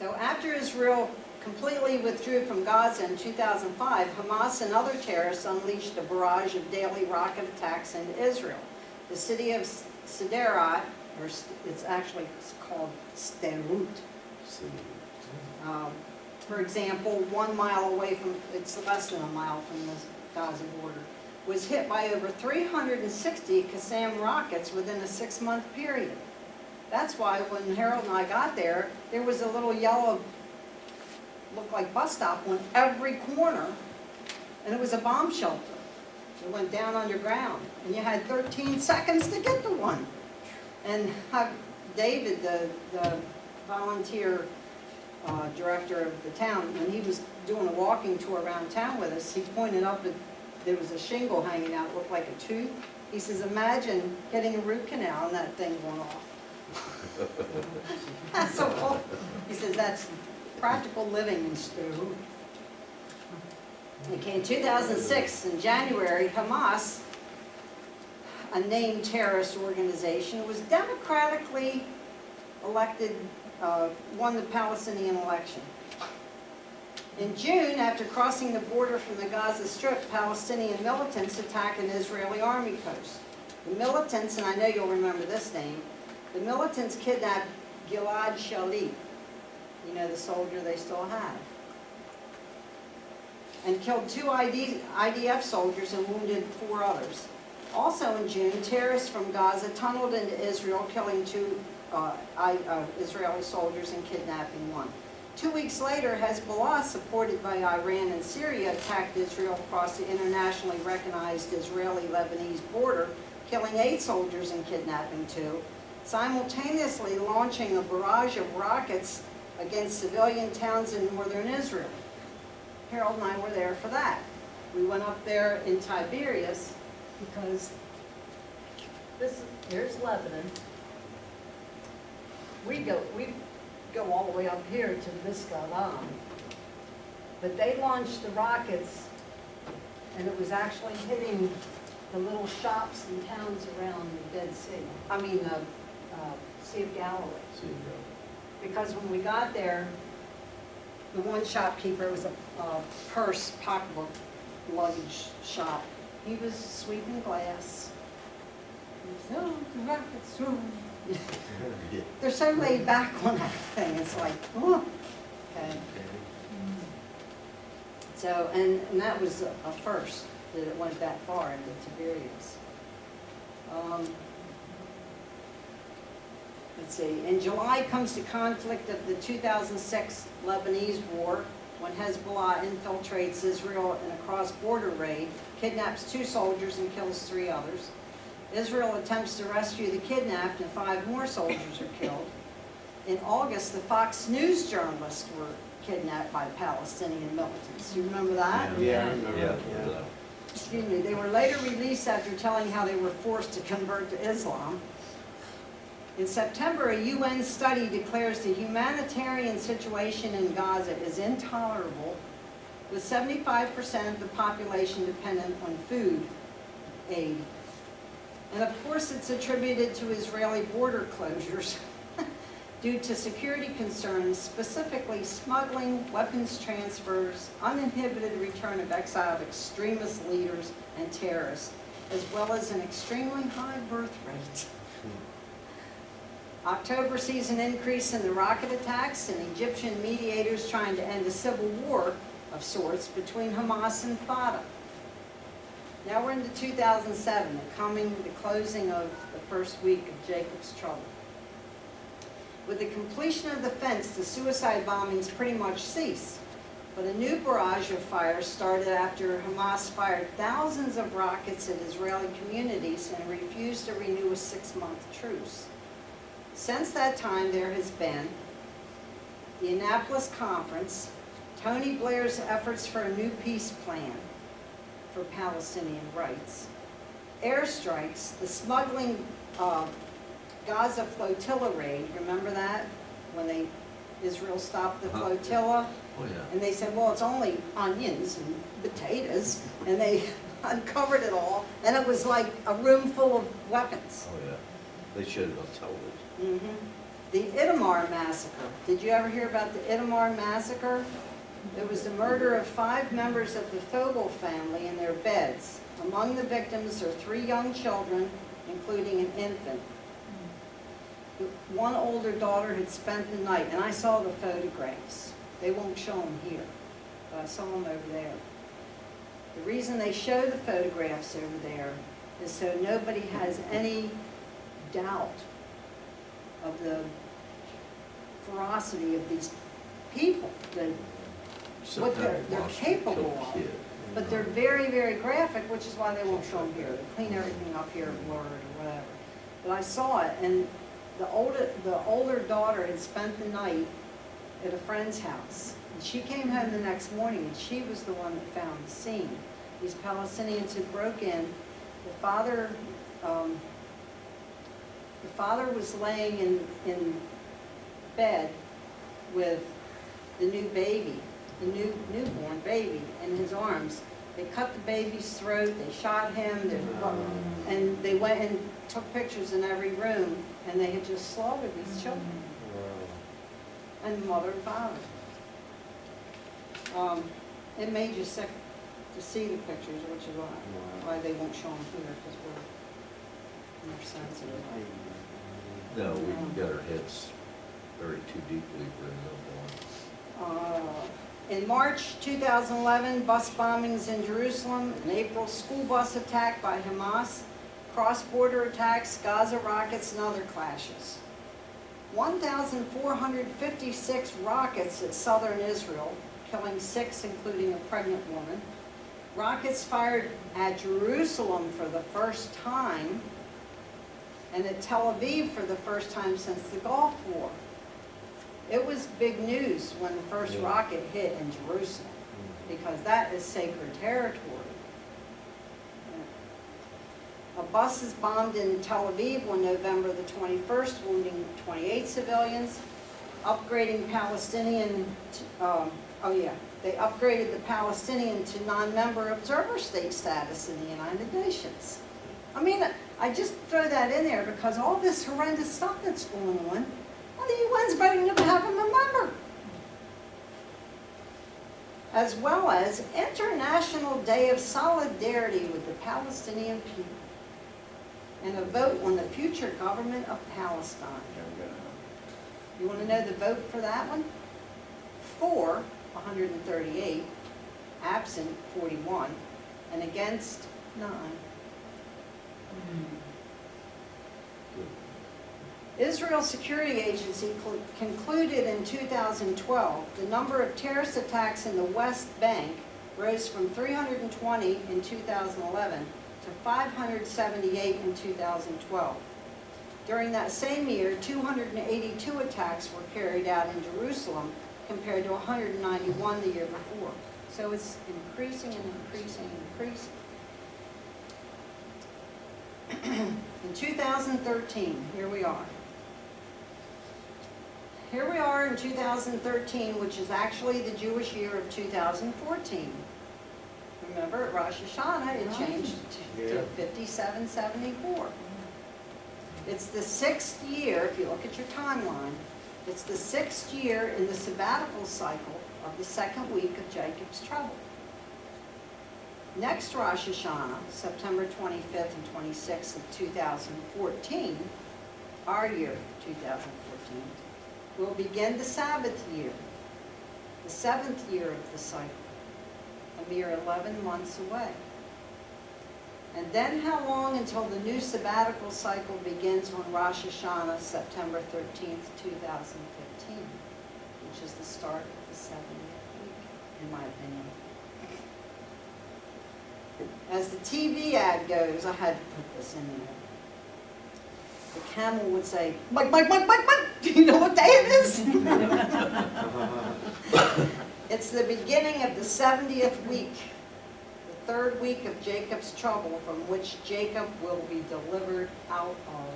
So after Israel completely withdrew from Gaza in 2005, Hamas and other terrorists unleashed a barrage of daily rocket attacks into Israel. The city of Sderot, or it's actually called Sderut, for example, 1 mile away from, it's less than a mile from the Gaza border, was hit by over 360 Qassam rockets within a 6-month period. That's why when Harold and I got there, there was a little yellow, looked like bus stop on every corner, and it was a bomb shelter. It went down underground, and you had 13 seconds to get to one. And David, the volunteer director of the town, when he was doing a walking tour around town with us, he pointed up that there was a shingle hanging out, looked like a tooth. He says, imagine getting a root canal and that thing going off. That's so cool. He says, that's practical living in Stu. Okay, in 2006, in January, Hamas, a named terrorist organization, was democratically elected, won the Palestinian election. In June, after crossing the border from the Gaza Strip, Palestinian militants attacked an Israeli army post. The militants, and I know you'll remember this name, the militants kidnapped Gilad Shalit, you know, the soldier they still have, and killed 2 IDF soldiers and wounded 4 others. Also in June, terrorists from Gaza tunneled into Israel, killing 2 Israeli soldiers and kidnapping 1. 2 weeks later, Hezbollah, supported by Iran and Syria, attacked Israel across the internationally recognized Israeli-Lebanese border, killing 8 soldiers and kidnapping 2, simultaneously launching a barrage of rockets against civilian towns in northern Israel. Harold and I were there for that. We went up there in Tiberias because here's Lebanon. We go all the way up here to this Golan. But they launched the rockets, and it was actually hitting the little shops and towns around the Dead Sea. I mean, the Sea of Galilee. Because when we got there, the one shopkeeper, was a purse, pocketbook, luggage shop. He was sweeping glass. He said, oh, the rockets, oh. They're so laid back on that thing. It's like, oh, okay. So, and that was a first that it went that far into Tiberias. Let's see. In July comes the conflict of the 2006 Lebanese war, when Hezbollah infiltrates Israel in a cross-border raid, kidnaps 2 soldiers and kills 3 others. Israel attempts to rescue the kidnapped, and 5 more soldiers are killed. In August, the Fox News journalists were kidnapped by Palestinian militants. Do you remember that? Yeah, I remember. Yeah. Excuse me. They were later released after telling how they were forced to convert to Islam. In September, a UN study declares the humanitarian situation in Gaza is intolerable, with 75% of the population dependent on food aid. And of course, it's attributed to Israeli border closures due to security concerns, specifically smuggling, weapons transfers, uninhibited return of exiled extremist leaders and terrorists, as well as an extremely high birth rate. October sees an increase in the rocket attacks and Egyptian mediators trying to end a civil war of sorts between Hamas and Fatah. Now we're into 2007, the closing of the first week of Jacob's trouble. With the completion of the fence, the suicide bombings pretty much ceased. But a new barrage of fire started after Hamas fired thousands of rockets at Israeli communities and refused to renew a 6-month truce. Since that time, there has been the Annapolis Conference, Tony Blair's efforts for a new peace plan for Palestinian rights, airstrikes, the smuggling Gaza flotilla raid. Remember that? When Israel stopped the flotilla? Oh, yeah. And they said, well, it's only onions and potatoes. And they uncovered it all. And it was like a room full of weapons. Oh, yeah. They showed it on television. The Itamar Massacre. Did you ever hear about the Itamar Massacre? It was the murder of 5 members of the Fogel family in their beds. Among the victims are 3 young children, including an infant. One older daughter had spent the night, and I saw the photographs. They won't show them here, but I saw them over there. The reason they show the photographs over there is so nobody has any doubt of the ferocity of these people, what they're capable of. But they're very, very graphic, which is why they won't show them here. They clean everything up here, blurred or whatever. But I saw it, and the older daughter had spent the night at a friend's house. And she came home the next morning, and she was the one that found the scene. These Palestinians had broke in. The father was laying in bed with the newborn baby in his arms. They cut the baby's throat, they shot him, and they went and took pictures in every room, and they had just slaughtered these children. And mother and father. It made you sick to see the pictures, which is why they won't show them here, because we're more sensitive. No, we've got our heads buried too deeply for a newborn. In March 2011, bus bombings in Jerusalem. In April, school bus attack by Hamas. Cross-border attacks, Gaza rockets, and other clashes. 1,456 rockets at southern Israel, killing 6, including a pregnant woman. Rockets fired at Jerusalem for the first time, and at Tel Aviv for the first time since the Gulf War. It was big news when the first rocket hit in Jerusalem, because that is sacred territory. A bus is bombed in Tel Aviv on November the 21st, wounding 28 civilians. Upgrading Palestinian, they upgraded the Palestinian to non-member observer state status in the United Nations. I mean, I just throw that in there because all this horrendous stuff that's going on, well, the UN's voting to have him a member. As well as International Day of Solidarity with the Palestinian people, and a vote on the future government of Palestine. You want to know the vote for that one? For, 138, absent, 41, and against, 9. Israel Security Agency concluded in 2012 the number of terrorist attacks in the West Bank rose from 320 in 2011 to 578 in 2012. During that same year, 282 attacks were carried out in Jerusalem compared to 191 the year before. So it's increasing and increasing and increasing. In 2013, here we are. Here we are in 2013, which is actually the Jewish year of 2014. Remember, at Rosh Hashanah, it changed to 5774. It's the 6th year, if you look at your timeline, it's the 6th year in the sabbatical cycle of the 2nd week of Jacob's trouble. Next Rosh Hashanah, September 25th and 26th of 2014, our year, 2014, will begin the Sabbath year, the 7th year of the cycle, a mere 11 months away. And then how long until the new sabbatical cycle begins on Rosh Hashanah, September 13th, 2015, which is the start of the 70th week, in my opinion. As the TV ad goes, I had to put this in there. The camel would say, Mike, do you know what day it is? It's the beginning of the 70th week, the 3rd week of Jacob's trouble, from which Jacob will be delivered out of.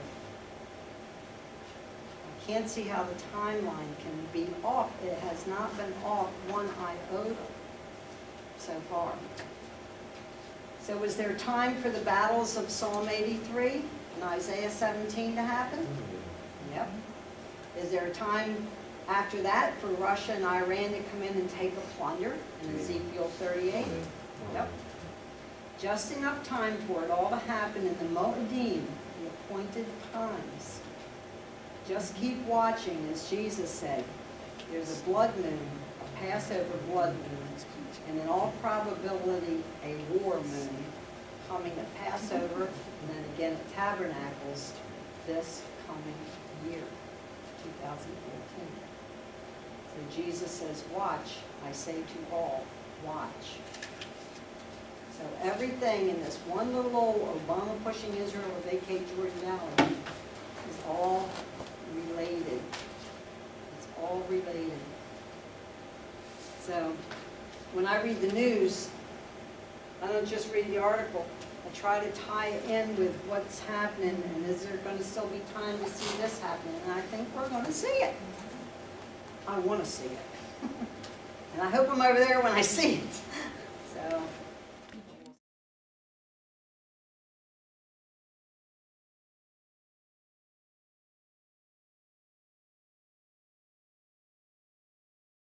I can't see how the timeline can be off. It has not been off one iota so far. So is there time for the battles of Psalm 83 and Isaiah 17 to happen? Yep. Is there a time after that for Russia and Iran to come in and take a plunder in Ezekiel 38? Yep. Just enough time for it all to happen in the Moedim, the appointed times. Just keep watching, as Jesus said. There's a blood moon, a Passover blood moon, and in all probability, a war moon coming at Passover, and then again at Tabernacles this coming year, 2014. So Jesus says, watch, I say to all, watch. So everything in this one little old Obama pushing Israel to vacate Jordan Valley is all related. It's all related. So when I read the news, I don't just read the article. I try to tie it in with what's happening, and is there going to still be time to see this happening? And I think we're going to see it. I want to see it. And I hope I'm over there when I see it.